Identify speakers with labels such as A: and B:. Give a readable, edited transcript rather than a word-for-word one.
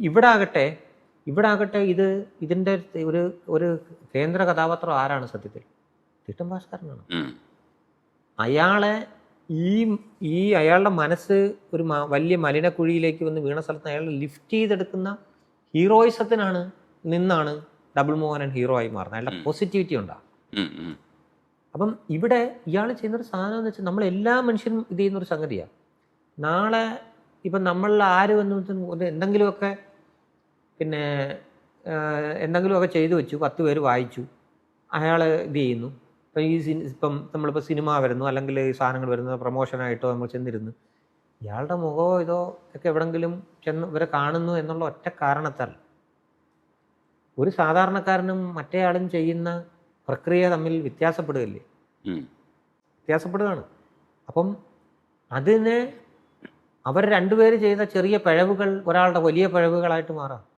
A: ഇവിടെ ആകട്ടെ ഇതിൻ്റെ ഒരു ഒരു കേന്ദ്ര കഥാപാത്രം ആരാണ് സത്യത്തിൽ? തീട്ടം ഭാസ്കരനാണ്. അയാളെ അയാളുടെ മനസ്സ് ഒരു വലിയ മലിനക്കുഴിയിലേക്ക് വന്ന് വീണ സ്ഥലത്ത് അയാളെ ലിഫ്റ്റ് ചെയ്തെടുക്കുന്ന നിന്നാണ് ഡബിൾ മോഹനൻ ഹീറോ ആയി മാറുന്നത്. അയാളുടെ പോസിറ്റിവിറ്റി ഉണ്ടാകും. അപ്പം ഇവിടെ ഇയാൾ ചെയ്യുന്നൊരു സാധനം എന്ന് വെച്ചാൽ നമ്മളെല്ലാ മനുഷ്യരും ഇത് ചെയ്യുന്നൊരു സംഗതിയാണ്. നാളെ ഇപ്പം നമ്മളിൽ ആര് വന്ന് എന്തെങ്കിലുമൊക്കെ എന്തെങ്കിലുമൊക്കെ ചെയ്തു വെച്ചു, 10 പേര് വായിച്ചു, അയാൾ ഇത് ചെയ്യുന്നു. ഇപ്പം നമ്മളിപ്പോൾ സിനിമ വരുന്നു, അല്ലെങ്കിൽ ഈ സാധനങ്ങൾ വരുന്നത് പ്രൊമോഷനായിട്ടോ നമ്മൾ ചെന്നിരുന്നു, ഇയാളുടെ മുഖമോ ഇതോ ഒക്കെ എവിടെങ്കിലും ചെന്ന് ഇവരെ കാണുന്നു എന്നുള്ള ഒറ്റ കാരണത്താൽ ഒരു സാധാരണക്കാരനും മറ്റേയാളും ചെയ്യുന്ന പ്രക്രിയ തമ്മിൽ വ്യത്യാസപ്പെടുകയാണ്. അപ്പം അതിനെ അവർ രണ്ടുപേര് ചെയ്ത ചെറിയ പിഴവുകൾ ഒരാളുടെ വലിയ പിഴവുകളായിട്ട് മാറാം.